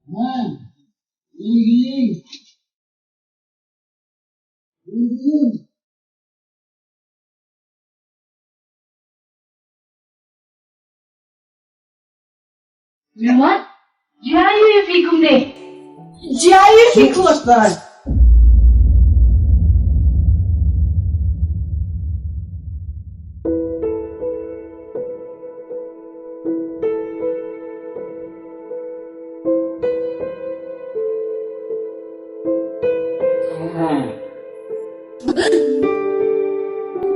Jingieid. What? Jaya fikum deh. Jaya fikum. Ustaz.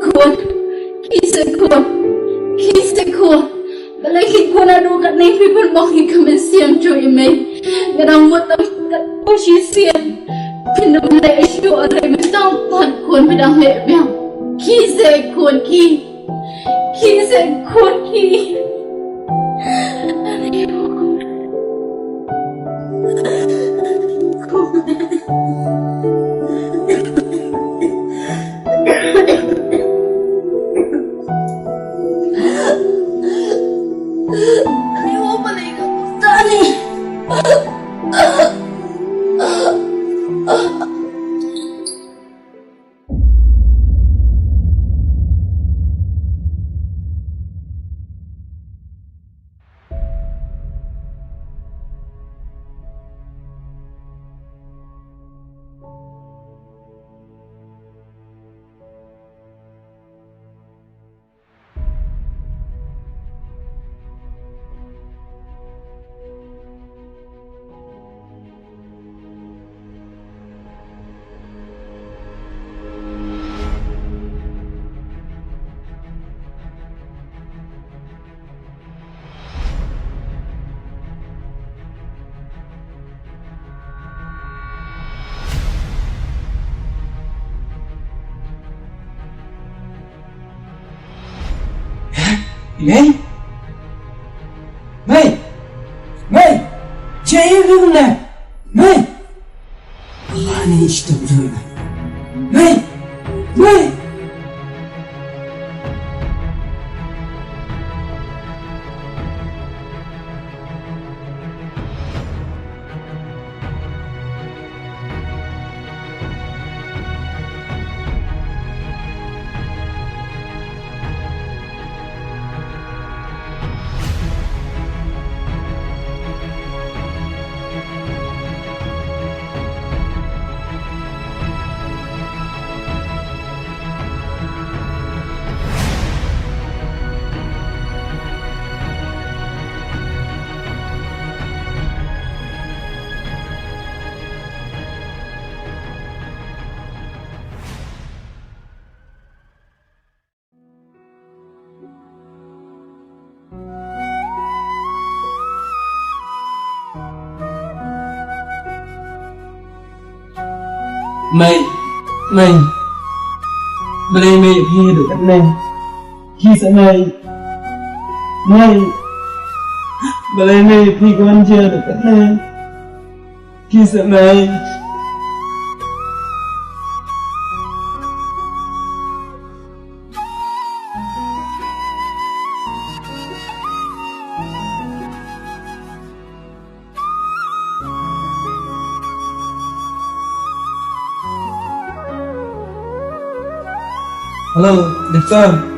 Kun, kisah kun. Balai kun adu kat ni people mau ikamesiam cuy me. Ngerang buat kat posisi pindah balai isu orang mentang pan kun bidang lebiang. Kisah kun ki. Ayo balik ke hutan ni. Mày, chạy luôn nè, mày, anh işte burada. Mày. Mày Beli mày khi được cách này khi sẽ mày Beli mày khi con chưa được cách này khi sẽ mày Halo, Diftar.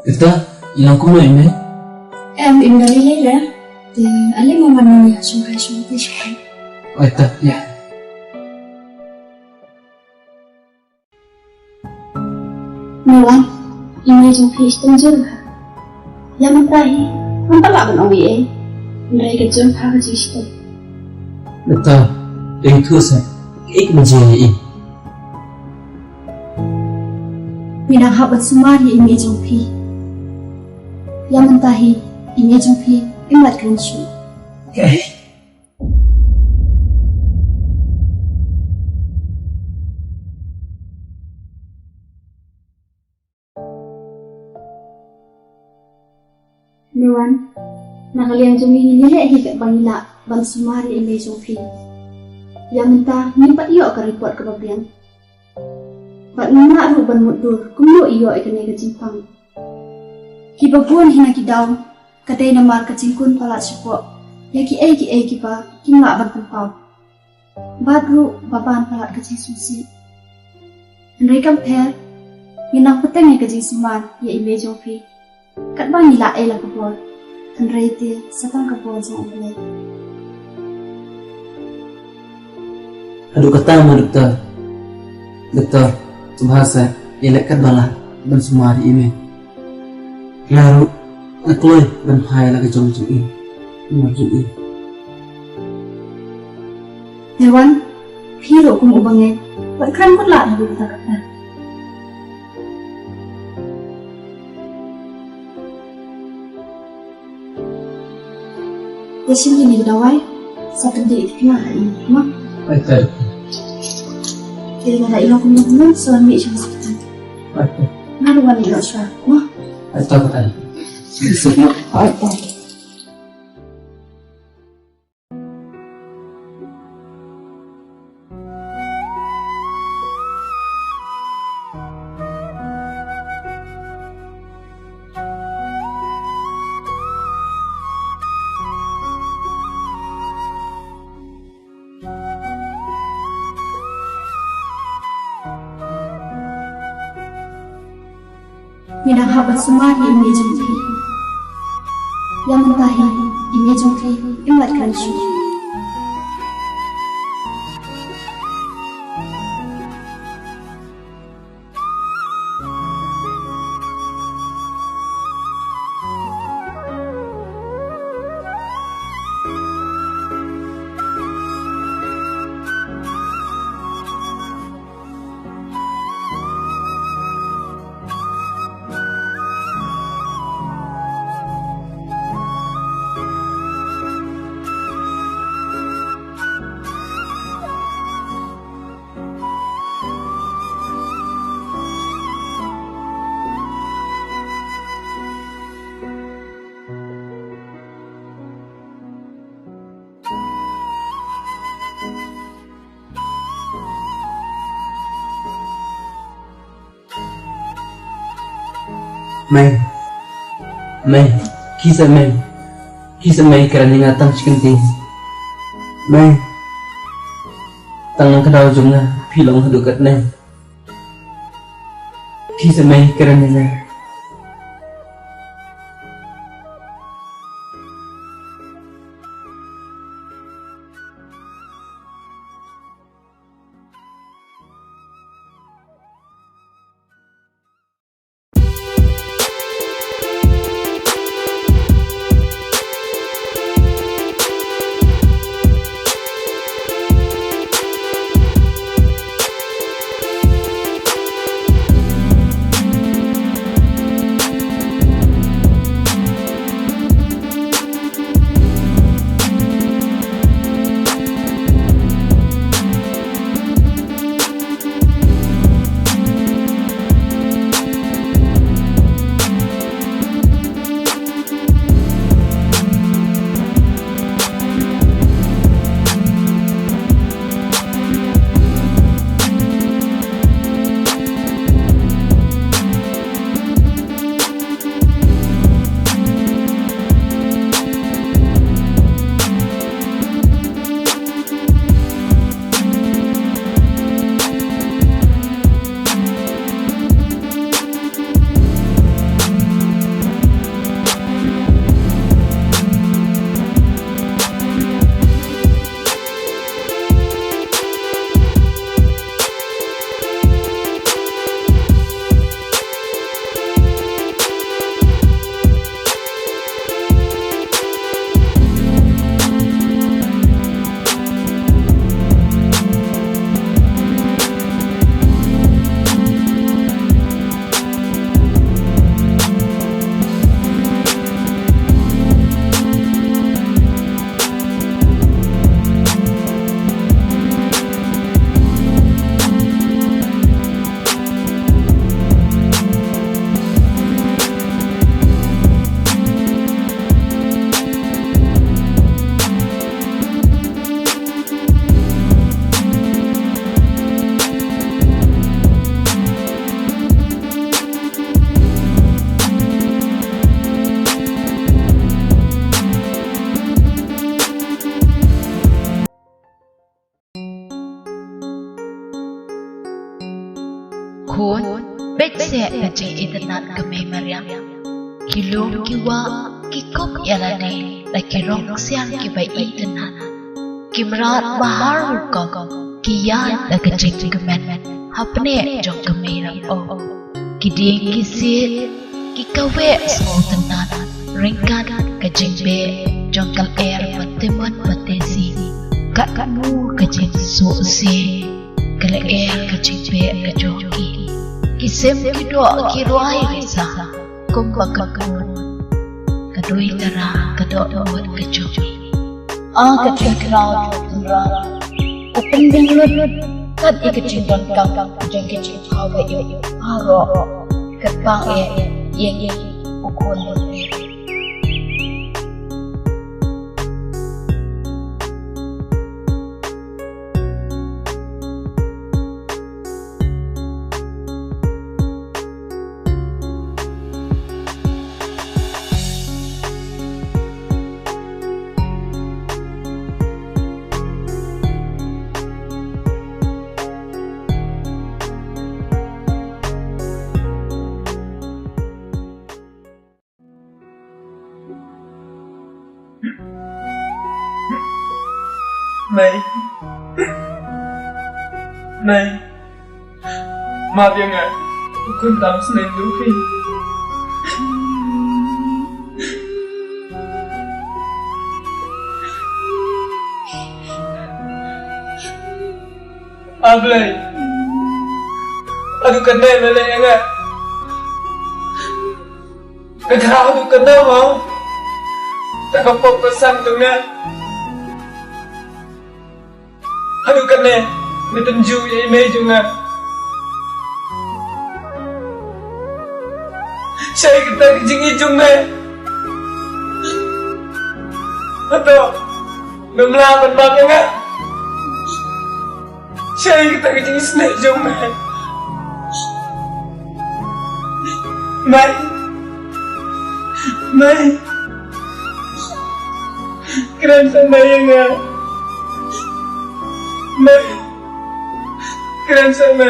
Diftar, hilang kuma ini? Em định nói lấy ra thì anh lấy một mình nhà xuống hai xuống tới chạy. Oh, Diftar, ya. Nawan, ini jumpa istri juga. Yang tahu, hampa lah benar Mereka jumpa ke situ. Betul. Itu saya. Menjadi. Minang habat sumari imi jumpi. Yang mentahi imi jumpi imat kencu. Okay. Mirwan, nakaliang jumpi nilai hikat bangila bang sumari imi jumpi. Yang mentah nimpat iyo ke report ke babian. Bat nuna ruban mudur kumlo iyo ikane ke jimpang. Hibabuan hina kidaw katay namar ke jingkun palat sipo. Ya ki pa kimla ban tempau. Badru baban palat ke jisusi. Nrekam per minang peteng ke jisuman ya ime jofi. Kat bang ila la kabol. Nrete satang kabol jang ulay. Aduh kata sama doktor bahasa elekat bala dan semua hari ini lalu nakloi dan hai lagi jom-jom ini Dewan hero kum ubangnya berkran kot lah nabi kata Desim gini dawai satu di kena ini mak baik. Jadi ada ilang kumpulan suami siang sakit. Naruan ilang siya, mah? Tahu kan? Semua. Minang habat sumari imi jumpi. Yang mentahi imi jumpi imat kancu. Mai, kisah mai kerana ingatang cikenting. Mai, tangan kedau jumlah pilong hadukat nai. Kisah mai kerana nai. khốn bết xe là chạy internet ke may Maria kilo kiwa kikop yalane la kirong sian ki bai internet kimrat bahar ko kiya la ke ching ke men hapne jong ke may rang o kiding kisit kikawe small internet ringkat ke jingbe jong kal air patemon patesi kat nu ke jing so si kala air ke jingbe ke joki kisem kido kirwai risa kumba kakun kadoi tara kadot buat kejoki kecing kraut tundra upeng dinglut kat ikecing don kang jeng kecing hawa yo aro ketang yang ukun May, maaf ya nggak, bukan tahu selain Dufi. Ablay, aduh kedai malay ya nggak, kagak aduh kedai mau, tak kapok pesan tuh nggak, aduh kedai. Metunjuk ya email juga. Saya kita ke Jingieid juga. Atau memelawan bapak enggak? Saya kita ke Jingieid juga. Mai. Keren sama ya enggak? Mai. Keren sama.